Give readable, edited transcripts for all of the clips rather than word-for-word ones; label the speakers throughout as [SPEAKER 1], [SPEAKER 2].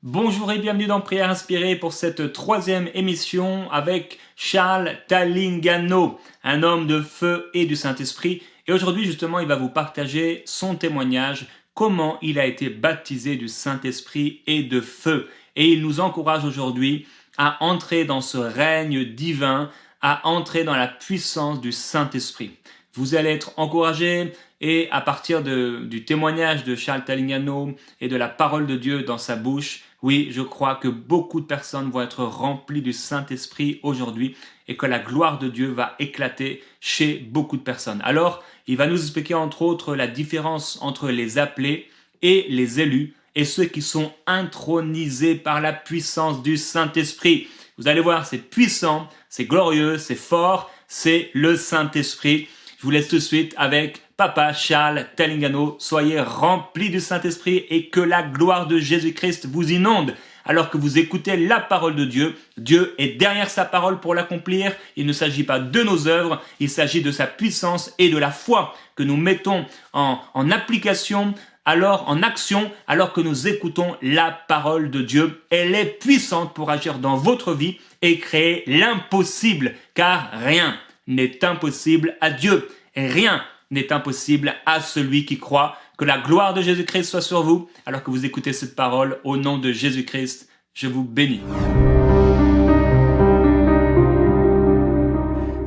[SPEAKER 1] Bonjour et bienvenue dans Prière Inspirée pour cette troisième émission avec Charles Talingano, un homme de feu et du Saint-Esprit. Et aujourd'hui justement, il va vous partager son témoignage, comment il a été baptisé du Saint-Esprit et de feu. Et il nous encourage aujourd'hui à entrer dans ce règne divin, à entrer dans la puissance du Saint-Esprit. Vous allez être encouragés et à partir du témoignage de Charles Talingano et de la parole de Dieu dans sa bouche, oui, je crois que beaucoup de personnes vont être remplies du Saint-Esprit aujourd'hui et que la gloire de Dieu va éclater chez beaucoup de personnes. Alors, il va nous expliquer entre autres la différence entre les appelés et les élus et ceux qui sont intronisés par la puissance du Saint-Esprit. Vous allez voir, c'est puissant, c'est glorieux, c'est fort, c'est le Saint-Esprit. Je vous laisse tout de suite avec Papa Charles Talingano. Soyez remplis du Saint-Esprit et que la gloire de Jésus-Christ vous inonde. Alors que vous écoutez la parole de Dieu, Dieu est derrière sa parole pour l'accomplir. Il ne s'agit pas de nos œuvres, il s'agit de sa puissance et de la foi que nous mettons en application, alors en action, alors que nous écoutons la parole de Dieu. Elle est puissante pour agir dans votre vie et créer l'impossible, car rien n'est impossible à Dieu. Et rien n'est impossible à celui qui croit. Que la gloire de Jésus-Christ soit sur vous, alors que vous écoutez cette parole. Au nom de Jésus-Christ, je vous bénis.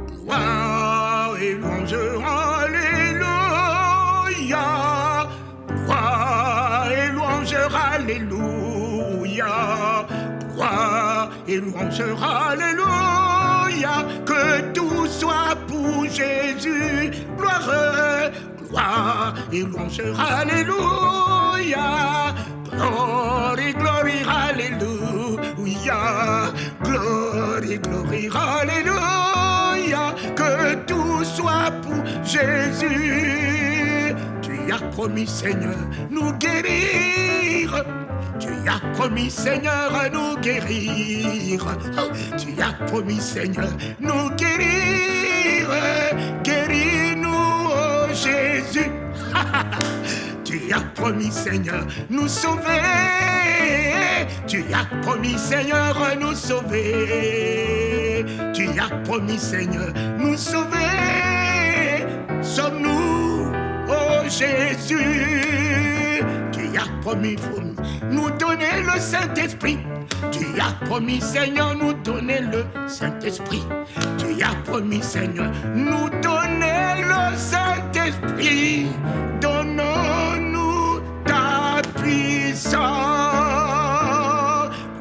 [SPEAKER 2] Gloire et louange, alléluia. Gloire et louange, alléluia. Gloire et louange, alléluia. Que tout soit pour Jésus. Gloire, gloire et louange, alléluia. Glory, glory, alléluia. Glory, glory, alléluia. Que tout soit pour Jésus. Tu as promis, Seigneur, nous guérir. Tu as promis, Seigneur, nous guérir. Tu as promis, Seigneur, nous guérir. Guéris-nous, oh Jésus. Tu as promis, Seigneur, nous sauver. Tu as promis, Seigneur, nous sauver. Tu as promis, Seigneur, nous sauver. Sommes-nous, oh Jésus. Tu as promis, nous donner le Saint-Esprit. Tu as promis, Seigneur, nous donner le Saint-Esprit. Tu as promis, Seigneur, nous donner le Saint-Esprit. Donnons-nous ta puissance.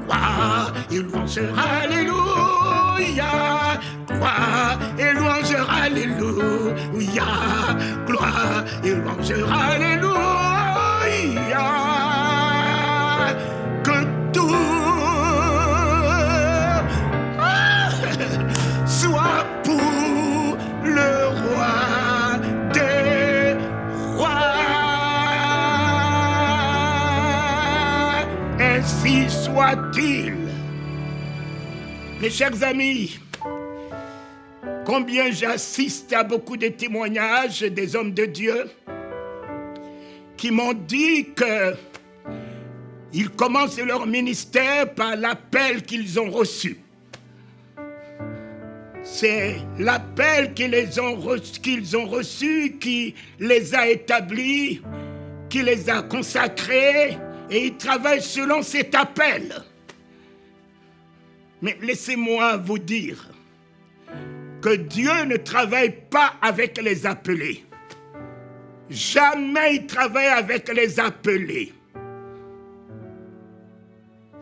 [SPEAKER 2] Gloire et louange, alléluia. Gloire et louange, alléluia. Gloire et louange, alléluia. Que tout soit pour le roi des rois. Ainsi soit-il. Mes chers amis, combien j'assiste à beaucoup de témoignages des hommes de Dieu qui m'ont dit qu'ils commencent leur ministère par l'appel qu'ils ont reçu. C'est l'appel qu'ils ont reçu qui les a établis, qui les a consacrés, et ils travaillent selon cet appel. Mais laissez-moi vous dire que Dieu ne travaille pas avec les appelés. Jamais il travaille avec les appelés.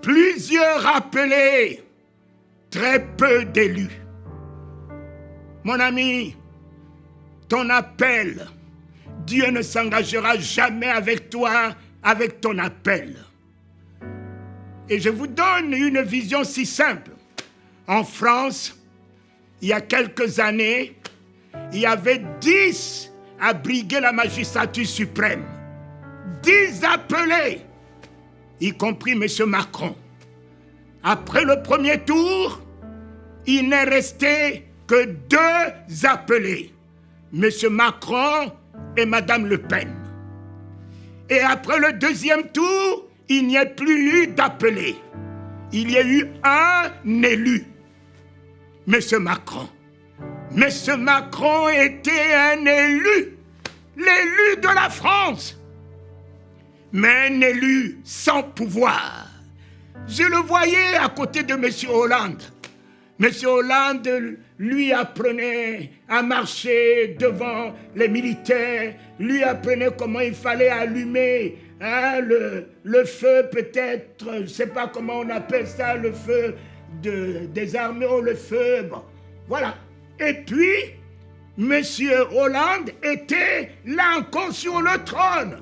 [SPEAKER 2] Plusieurs appelés, très peu d'élus. Mon ami, ton appel, Dieu ne s'engagera jamais avec toi, avec ton appel. Et je vous donne une vision si simple. En France, il y a quelques années, il y avait 10 à briguer la magistrature suprême. 10 appelés, y compris M. Macron. Après le premier tour, il n'est resté que 2 appelés. M. Macron et Mme Le Pen. Et après le deuxième tour, il n'y a plus eu d'appelé. Il y a eu un élu, M. Macron. M. Macron était un élu, l'élu de la France, mais un élu sans pouvoir. Je le voyais à côté de M. Hollande. M. Hollande lui apprenait à marcher devant les militaires, lui apprenait comment il fallait allumer le feu, peut-être, je ne sais pas comment on appelle ça, le feu des armées, ou le feu, bon, voilà. Et puis, M. Hollande était là encore sur le trône,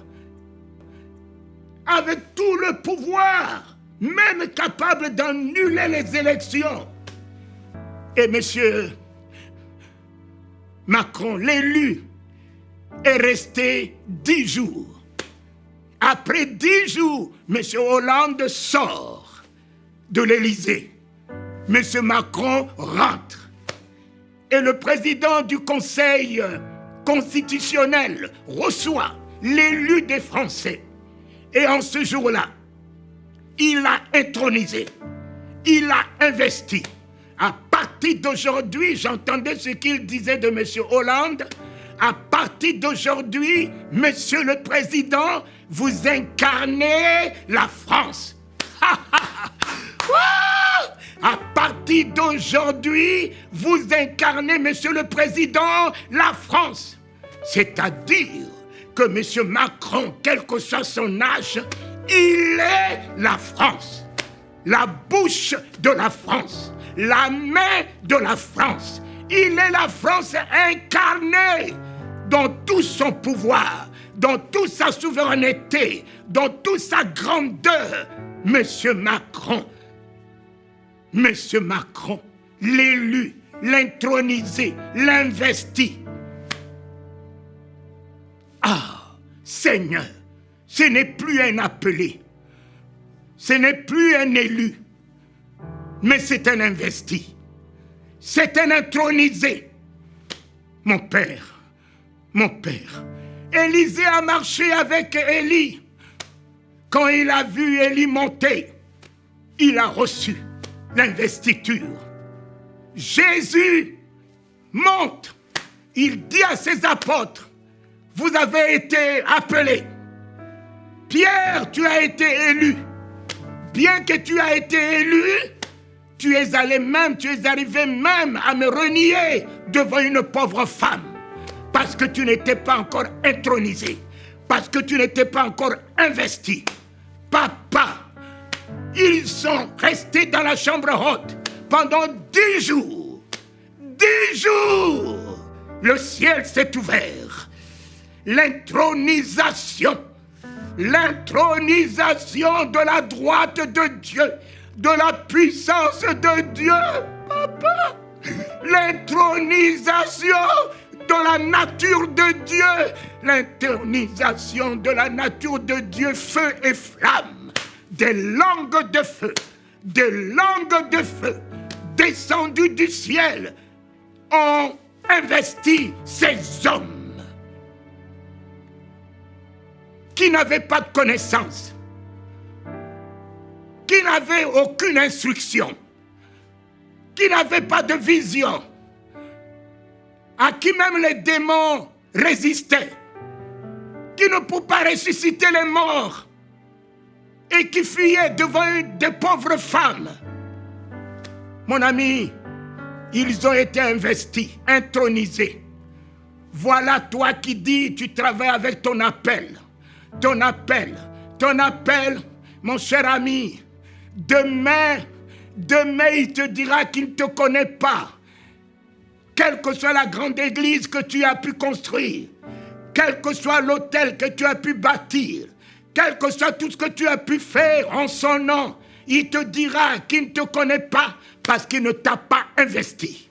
[SPEAKER 2] avec tout le pouvoir, même capable d'annuler les élections. Et M. Macron, l'élu, est resté 10 jours. Après 10 jours, M. Hollande sort de l'Élysée. M. Macron rentre. Et le président du Conseil constitutionnel reçoit l'élu des Français. Et en ce jour-là, il l'a intronisé. Il l'a investi. À partir d'aujourd'hui, j'entendais ce qu'il disait de M. Hollande. À partir d'aujourd'hui, Monsieur le Président, vous incarnez la France. À partir d'aujourd'hui, vous incarnez, Monsieur le Président, la France. C'est-à-dire que Monsieur Macron, quel que soit son âge, il est la France. La bouche de la France. La main de la France. Il est la France incarnée dans tout son pouvoir, dans toute sa souveraineté, dans toute sa grandeur. Monsieur Macron, l'élu, l'intronisé, l'investi. Ah, Seigneur, ce n'est plus un appelé, ce n'est plus un élu, mais c'est un investi, c'est un intronisé. Mon Père, Élisée a marché avec Élie. Quand il a vu Élie monter, il a reçu l'investiture. Jésus monte. Il dit à ses apôtres, vous avez été appelés. Pierre, tu as été élu. Bien que tu as été élu, tu es arrivé même à me renier devant une pauvre femme. Parce que tu n'étais pas encore intronisé. Parce que tu n'étais pas encore investi. Papa, ils sont restés dans la chambre haute pendant 10 jours. 10 jours, le ciel s'est ouvert. L'intronisation de la droite de Dieu, de la puissance de Dieu, papa. L'intronisation de la nature de Dieu, l'intronisation de la nature de Dieu, feu et flamme, des langues de feu, descendues du ciel, ont investi ces hommes qui n'avaient pas de connaissance, qui n'avaient aucune instruction, qui n'avaient pas de vision, à qui même les démons résistaient, qui ne pouvaient pas ressusciter les morts et qui fuyaient devant des pauvres femmes. Mon ami, ils ont été investis, intronisés. Voilà toi qui dis, tu travailles avec ton appel. Ton appel, mon cher ami. Demain, il te dira qu'il ne te connaît pas. Quelle que soit la grande église que tu as pu construire, quel que soit l'hôtel que tu as pu bâtir, quel que soit tout ce que tu as pu faire en son nom, il te dira qu'il ne te connaît pas parce qu'il ne t'a pas investi,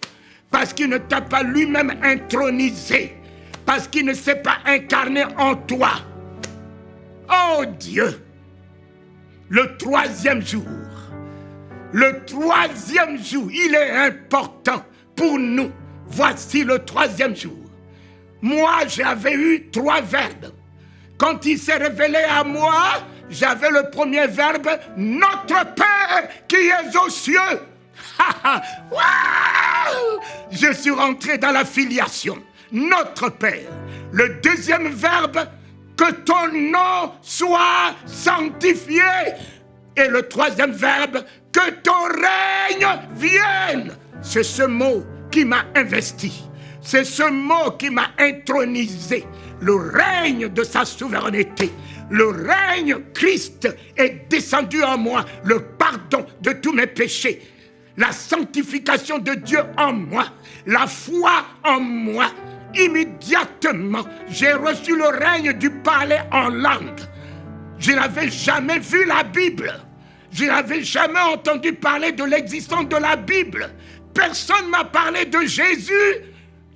[SPEAKER 2] parce qu'il ne t'a pas lui-même intronisé, parce qu'il ne s'est pas incarné en toi. Oh Dieu, le troisième jour, il est important pour nous. Voici le troisième jour. Moi, j'avais eu 3 verbes. Quand il s'est révélé à moi, j'avais le premier verbe, notre Père qui es aux cieux. Je suis rentré dans la filiation, notre Père. Le deuxième verbe, que ton nom soit sanctifié. Et le troisième verbe, que ton règne vienne. C'est ce mot qui m'a investi. C'est ce mot qui m'a intronisé. Le règne de sa souveraineté. Le règne Christ est descendu en moi. Le pardon de tous mes péchés. La sanctification de Dieu en moi. La foi en moi. Immédiatement, j'ai reçu le règne du parler en langue. Je n'avais jamais vu la Bible. Je n'avais jamais entendu parler de l'existence de la Bible. Personne ne m'a parlé de Jésus.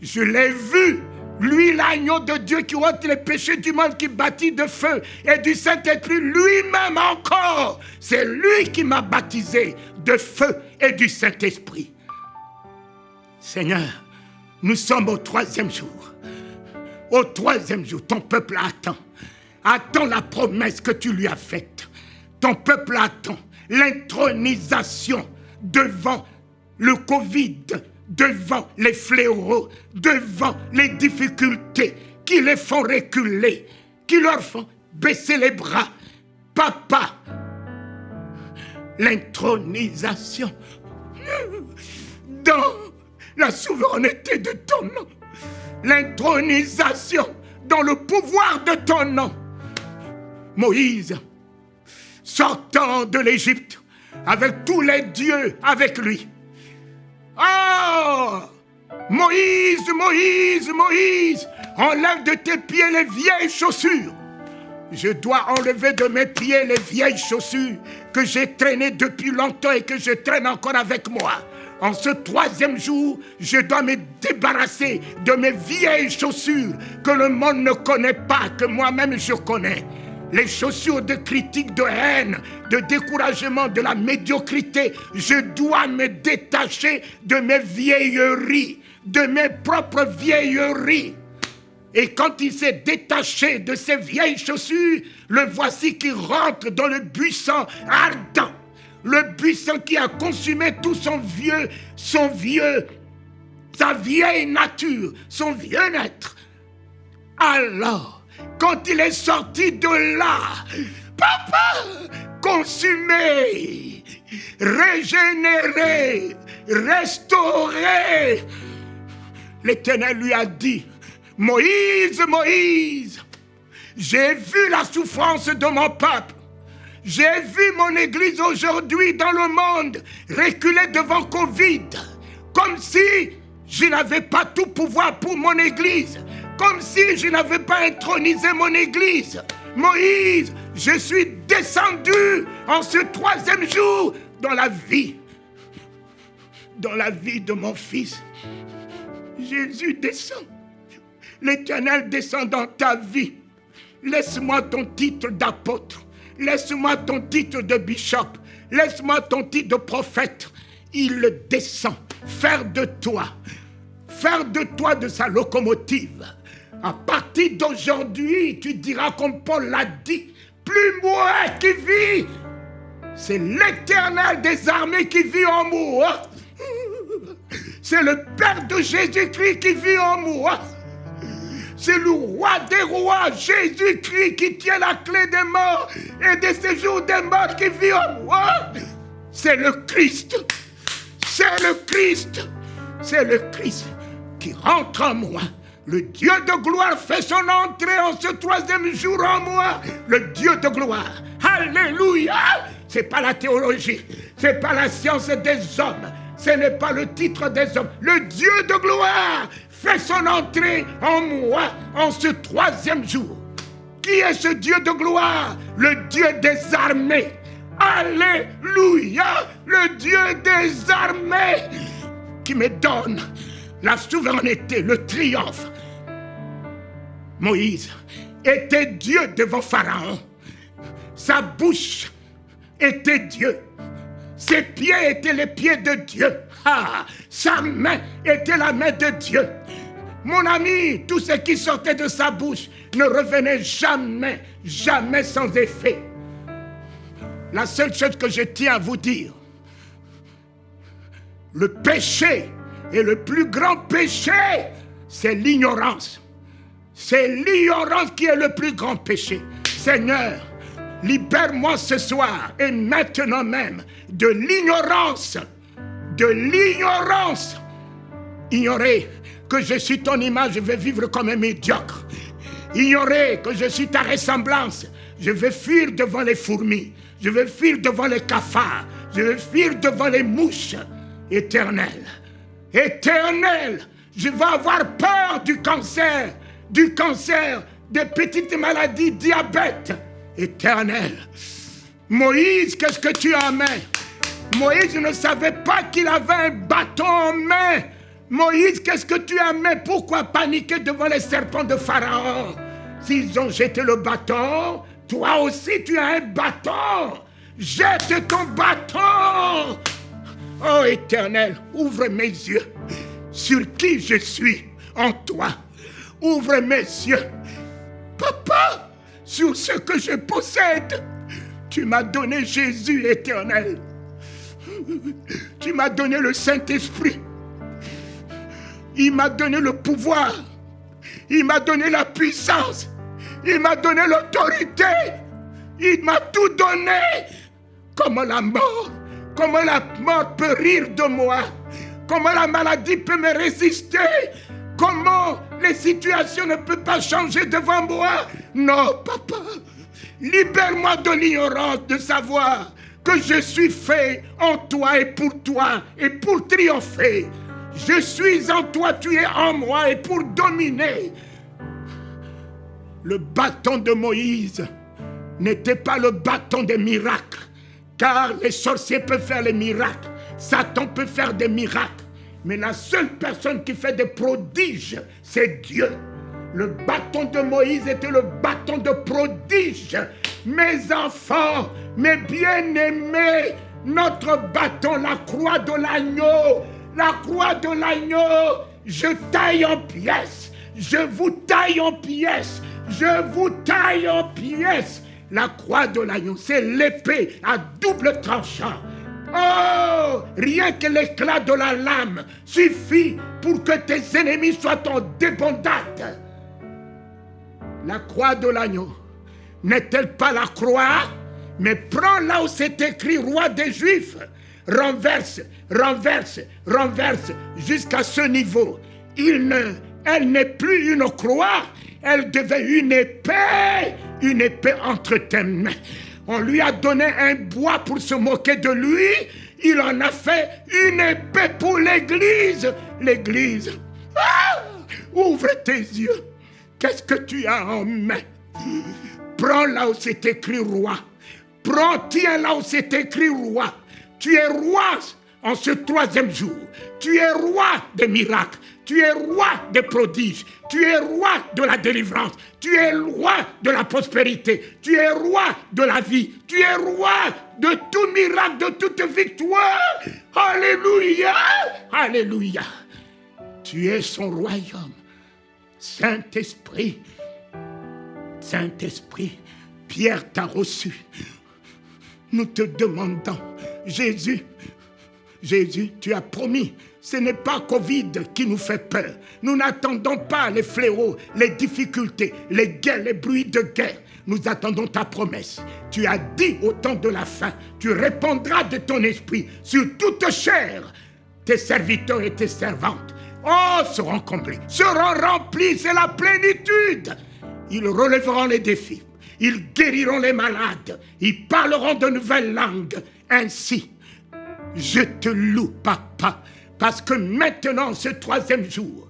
[SPEAKER 2] Je l'ai vu. Lui, l'agneau de Dieu qui ôte les péchés du monde, qui baptise de feu et du Saint-Esprit, lui-même encore. C'est lui qui m'a baptisé de feu et du Saint-Esprit. Seigneur, nous sommes au 3e jour. Au 3e jour, ton peuple attend. Attend la promesse que tu lui as faite. Ton peuple attend l'intronisation devant le Covid, devant les fléaux, devant les difficultés qui les font reculer, qui leur font baisser les bras. Papa, l'intronisation dans la souveraineté de ton nom, l'intronisation dans le pouvoir de ton nom. Moïse, sortant de l'Égypte, avec tous les dieux avec lui. Oh! Moïse, Moïse, Moïse, enlève de tes pieds les vieilles chaussures. Je dois enlever de mes pieds les vieilles chaussures que j'ai traînées depuis longtemps et que je traîne encore avec moi. En ce 3e jour, je dois me débarrasser de mes vieilles chaussures que le monde ne connaît pas, que moi-même je connais. Les chaussures de critique, de haine, de découragement, de la médiocrité. Je dois me détacher de mes vieilleries, de mes propres vieilleries. Et quand il s'est détaché de ses vieilles chaussures, le voici qui rentre dans le buisson ardent. Le buisson qui a consumé tout sa vieille nature, son vieux être. Alors, quand il est sorti de là, papa, consumé, régénéré, restauré, l'Éternel lui a dit, Moïse, Moïse, j'ai vu la souffrance de mon peuple. J'ai vu mon église aujourd'hui dans le monde reculer devant Covid, comme si je n'avais pas tout pouvoir pour mon église, comme si je n'avais pas intronisé mon église. Moïse, je suis descendu en ce 3e jour dans la vie de mon fils. Jésus descend. L'Éternel descend dans ta vie. Laisse-moi ton titre d'apôtre. Laisse-moi ton titre de bishop. Laisse-moi ton titre de prophète. Il descend. Faire de toi de sa locomotive. À partir d'aujourd'hui, tu diras comme Paul l'a dit, plus moi qui vis, c'est l'Éternel des armées qui vit en moi. C'est le Père de Jésus-Christ qui vit en moi. C'est le roi des rois, Jésus-Christ, qui tient la clé des morts et des séjours des morts qui vit en moi. C'est le Christ. C'est le Christ. C'est le Christ qui rentre en moi. Le Dieu de gloire fait son entrée en ce 3e jour en moi. Le Dieu de gloire. Alléluia. C'est pas la théologie. C'est pas la science des hommes. Ce n'est pas le titre des hommes. Le Dieu de gloire fait son entrée en moi en ce 3e jour. Qui est ce Dieu de gloire? Le Dieu des armées. Alléluia. Le Dieu des armées qui me donne la souveraineté, le triomphe. Moïse était Dieu devant Pharaon. Sa bouche était Dieu. Ses pieds étaient les pieds de Dieu. Sa main était la main de Dieu. Mon ami, tout ce qui sortait de sa bouche ne revenait jamais, jamais sans effet. la seule chose que je tiens à vous dire, le péché et le plus grand péché, c'est l'ignorance. C'est l'ignorance qui est le plus grand péché. Seigneur, libère-moi ce soir et maintenant même de l'ignorance. De l'ignorance. Ignorer que je suis ton image, je vais vivre comme un médiocre. Ignorer que je suis ta ressemblance, je vais fuir devant les fourmis. Je vais fuir devant les cafards. Je vais fuir devant les mouches. Éternel, éternel, je vais avoir peur du cancer, des petites maladies, diabète. Éternel, Moïse, qu'est-ce que tu as en main? Moïse ne savait pas qu'il avait un bâton en main. Moïse, qu'est-ce que tu as en main? Pourquoi paniquer devant les serpents de Pharaon? S'ils ont jeté le bâton, toi aussi tu as un bâton. Jette ton bâton. Oh Éternel, ouvre mes yeux sur qui je suis en toi. Ouvre mes yeux, Papa, sur ce que je possède. Tu m'as donné Jésus, Éternel. Tu m'as donné le Saint-Esprit. Il m'a donné le pouvoir. Il m'a donné la puissance. Il m'a donné l'autorité. Il m'a tout donné. Comment la mort peut rire de moi? Comment la maladie peut me résister? Comment les situations ne peuvent pas changer devant moi? Non, Papa, libère-moi de l'ignorance de savoir que je suis fait en toi et pour triompher. Je suis en toi, tu es en moi et pour dominer. Le bâton de Moïse n'était pas le bâton des miracles, car les sorciers peuvent faire les miracles, Satan peut faire des miracles, mais la seule personne qui fait des prodiges, c'est Dieu. Le bâton de Moïse était le bâton de prodige. Mes enfants, mes bien-aimés, notre bâton, la croix de l'agneau, je taille en pièces, je vous taille en pièces, La croix de l'agneau, c'est l'épée à double tranchant. Oh, rien que l'éclat de la lame suffit pour que tes ennemis soient en débandade. La croix de l'agneau n'est-elle pas la croix? Mais prends là où c'est écrit roi des Juifs. Renverse jusqu'à ce niveau. Elle n'est plus une croix, elle devait une épée entre tes mains. On lui a donné un bois pour se moquer de lui, il en a fait une épée pour l'Église. L'Église, ouvre tes yeux. Qu'est-ce que tu as en main? Prends là où c'est écrit roi. Tiens là où c'est écrit roi. Tu es roi en ce troisième jour. Tu es roi des miracles. Tu es roi des prodiges. Tu es roi de la délivrance. Tu es roi de la prospérité. Tu es roi de la vie. Tu es roi de tout miracle, de toute victoire. Alléluia. Alléluia. Tu es son royaume. Saint-Esprit, Pierre t'a reçu. Nous te demandons, Jésus, tu as promis, ce n'est pas Covid qui nous fait peur. Nous n'attendons pas les fléaux, les difficultés, les guerres, les bruits de guerre. Nous attendons ta promesse. Tu as dit au temps de la fin, tu répandras de ton esprit sur toute chair. Tes serviteurs et tes servantes, seront comblés, seront remplis, c'est la plénitude. Ils relèveront les défis. Ils guériront les malades. Ils parleront de nouvelles langues. Ainsi, je te loue, Papa, parce que maintenant, ce troisième jour,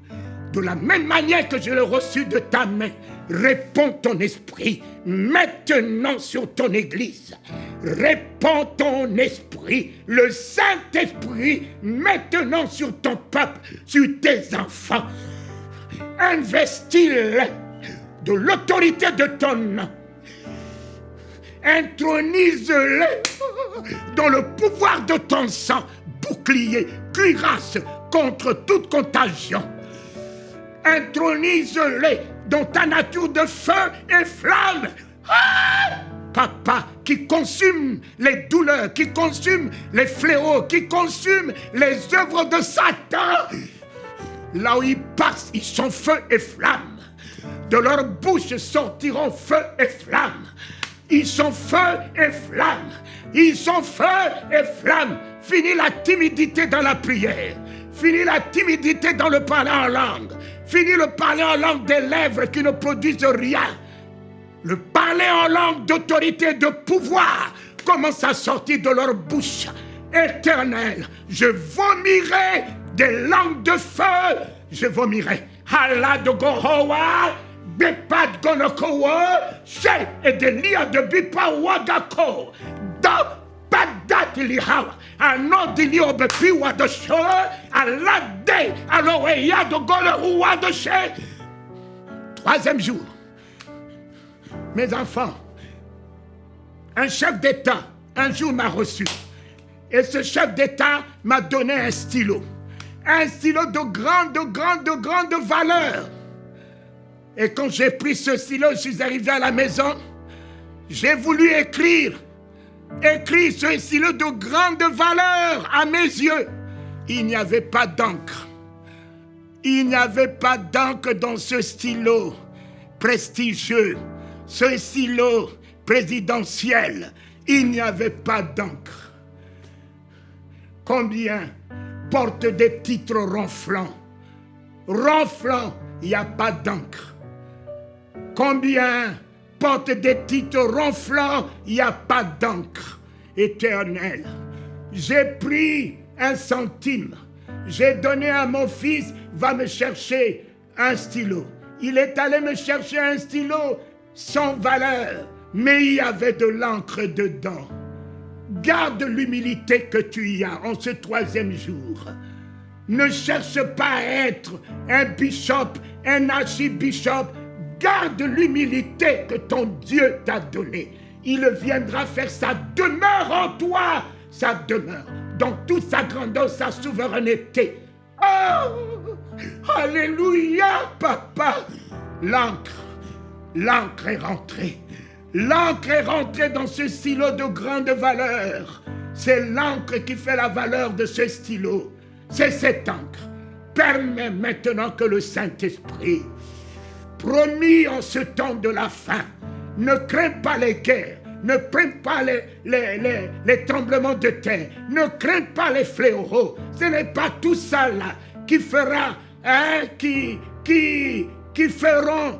[SPEAKER 2] de la même manière que je l'ai reçu de ta main, réponds ton esprit maintenant sur ton Église. Répands ton esprit, le Saint-Esprit, maintenant sur ton peuple, sur tes enfants. Investis-les de l'autorité de ton nom. Intronise-les dans le pouvoir de ton sang, bouclier, cuirasse contre toute contagion. Intronise-les dans ta nature de feu et flamme. papa, qui consume les douleurs, qui consume les fléaux, qui consume les œuvres de Satan. Là où ils passent, ils sont feu et flamme. De leur bouche sortiront feu et flamme. Ils sont feu et flamme. Ils sont feu et flamme. Fini la timidité dans la prière. Fini la timidité dans le parler en langue. Fini le parler en langue des lèvres qui ne produisent rien. Le parler en langue d'autorité, de pouvoir commence à sortir de leur bouche. Éternel, je vomirai des langues de feu. Je vomirai. Allah de Gohowa, Bepad Gonokowa, Shei et de Lia de Bipa Wagako. Da Badat Lihawa, Ano de Lio Bepiwa de Sho, Allah de Aloeya de Golowa de Shei. Troisième jour. Mes enfants, un chef d'État, un jour m'a reçu. Et ce chef d'État m'a donné un stylo. Un stylo de grande valeur. Et quand j'ai pris ce stylo, je suis arrivé à la maison. J'ai voulu écrire ce stylo de grande valeur à mes yeux. Il n'y avait pas d'encre. Il n'y avait pas d'encre dans ce stylo prestigieux. Ce stylo présidentiel, il n'y avait pas d'encre. Combien portent des titres ronflants? Ronflants, il n'y a pas d'encre. Combien portent des titres ronflants? Il n'y a pas d'encre. Éternel, j'ai pris 1 centime. J'ai donné à mon fils, va me chercher un stylo. Il est allé me chercher un stylo sans valeur, mais il y avait de l'encre dedans. Garde l'humilité que tu y as en ce 3e jour. Ne cherche pas à être un bishop, un archibishop. Garde l'humilité que ton Dieu t'a donnée. Il viendra faire sa demeure en toi, sa demeure, dans toute sa grandeur, sa souveraineté. Oh, alléluia, papa. L'encre est rentrée. L'encre est rentrée dans ce stylo de grande valeur. C'est l'encre qui fait la valeur de ce stylo. C'est cette encre. Permets maintenant que le Saint-Esprit, promis en ce temps de la fin, ne crains pas les guerres, ne crains pas les tremblements de terre, ne crains pas les fléaux. Ce n'est pas tout ça là qui fera, qui feront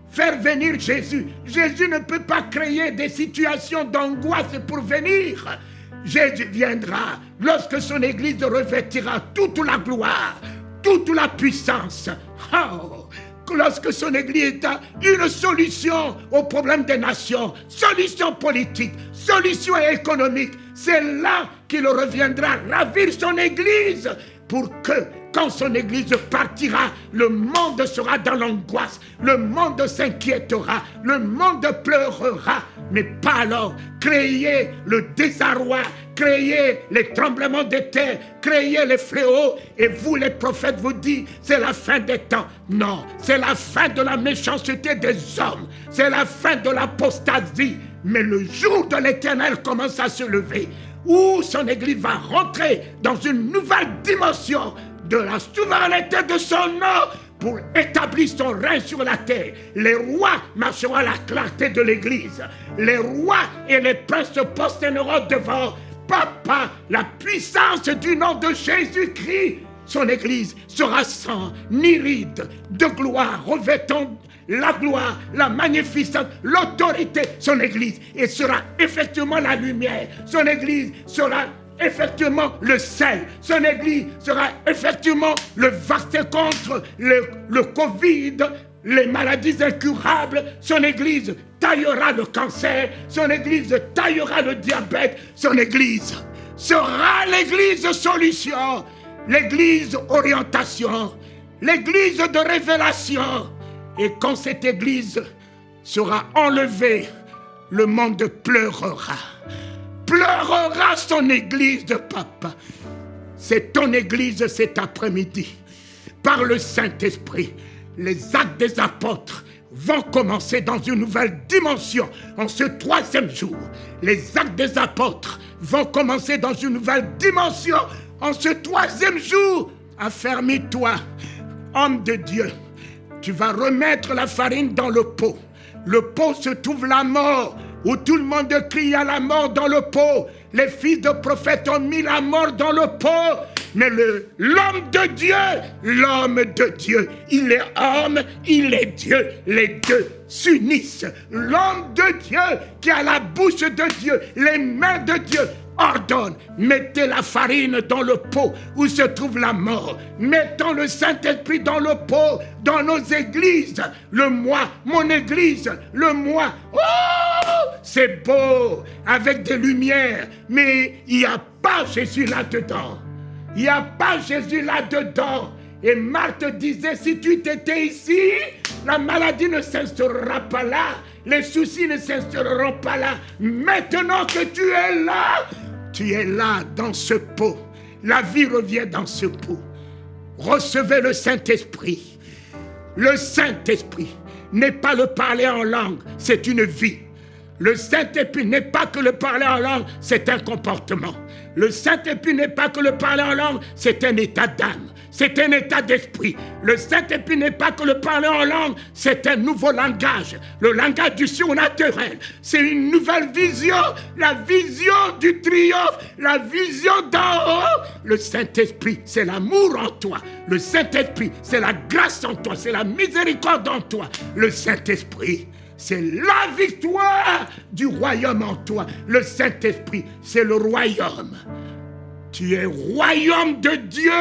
[SPEAKER 2] faire venir Jésus. Jésus ne peut pas créer des situations d'angoisse pour venir. Jésus viendra lorsque son Église revêtira toute la gloire, toute la puissance. Oh, lorsque son Église a une solution aux problèmes des nations, solution politique, solution économique, c'est là qu'il reviendra ravir son Église pour que, quand son Église partira, le monde sera dans l'angoisse, le monde s'inquiétera, le monde pleurera, mais pas alors. Créer le désarroi, créer les tremblements de terre, créer les fléaux, et vous les prophètes vous dites, c'est la fin des temps. Non, c'est la fin de la méchanceté des hommes, c'est la fin de l'apostasie, mais le jour de l'Éternel commence à se lever, où son Église va rentrer dans une nouvelle dimension de la souveraineté de son nom pour établir son règne sur la terre. Les rois marcheront à la clarté de l'Église. Les rois et les princes se prosterneront devant Papa, la puissance du nom de Jésus-Christ. Son Église sera sans ni ride de gloire, revêtant la gloire, la magnificence, l'autorité. Son Église et sera effectivement la lumière. Son Église sera effectivement le sel. Son Église sera effectivement le vaccin contre le Covid, les maladies incurables. Son Église taillera le cancer. Son Église taillera le diabète. Son Église sera l'Église solution, l'Église orientation, l'Église de révélation. Et quand cette Église sera enlevée, le monde pleurera. Pleurera son Église de papa. C'est ton Église cet après-midi. Par le Saint-Esprit, les actes des apôtres vont commencer dans une nouvelle dimension en ce troisième jour. Les actes des apôtres vont commencer dans une nouvelle dimension en ce troisième jour. Affermis-toi, homme de Dieu. Tu vas remettre la farine dans le pot. Le pot se trouve la mort, où tout le monde crie à la mort dans le pot. Les fils de prophètes ont mis la mort dans le pot. Mais l'homme de Dieu, il est homme, il est Dieu. Les deux s'unissent. L'homme de Dieu qui a la bouche de Dieu, les mains de Dieu, ordonne, mettez la farine dans le pot où se trouve la mort. Mettons le Saint-Esprit dans le pot, dans nos églises. Le moi, mon église, le moi. Oh, c'est beau, avec des lumières, mais il n'y a pas Jésus là-dedans. Il n'y a pas Jésus là-dedans. Et Marthe disait, si tu étais ici, la maladie ne s'instaurera pas là. Les soucis ne s'instaureront pas là. Maintenant que tu es là dans ce pot. La vie revient dans ce pot. Recevez le Saint-Esprit. Le Saint-Esprit n'est pas le parler en langue, c'est une vie. Le Saint-Esprit n'est pas que le parler en langue, c'est un comportement. Le Saint-Esprit n'est pas que le parler en langue, c'est un état d'âme. C'est un état d'esprit. Le Saint-Esprit n'est pas que le parler en langue, c'est un nouveau langage. Le langage du surnaturel. C'est une nouvelle vision. La vision du triomphe. La vision d'en haut. Le Saint-Esprit, c'est l'amour en toi. Le Saint-Esprit, c'est la grâce en toi. C'est la miséricorde en toi. Le Saint-Esprit, c'est la victoire du royaume en toi. Le Saint-Esprit, c'est le royaume. Tu es royaume de Dieu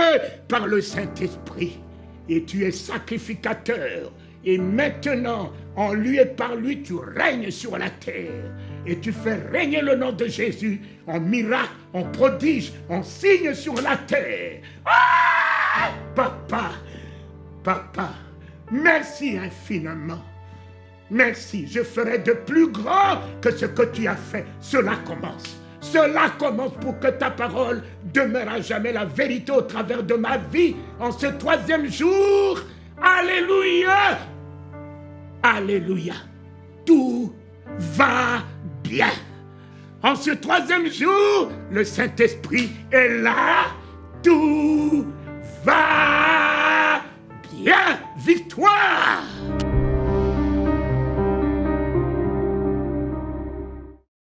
[SPEAKER 2] par le Saint-Esprit. Et tu es sacrificateur. Et maintenant, en lui et par lui, tu règnes sur la terre. Et tu fais régner le nom de Jésus en miracle, en prodige, en signe sur la terre. Ah! Papa, merci infiniment. Merci, je ferai de plus grand que ce que tu as fait. Cela commence. Cela commence pour que ta parole demeure à jamais la vérité au travers de ma vie en ce troisième jour. Alléluia! Alléluia! Tout va bien. En ce troisième jour, le Saint-Esprit est là. Tout va bien. Victoire!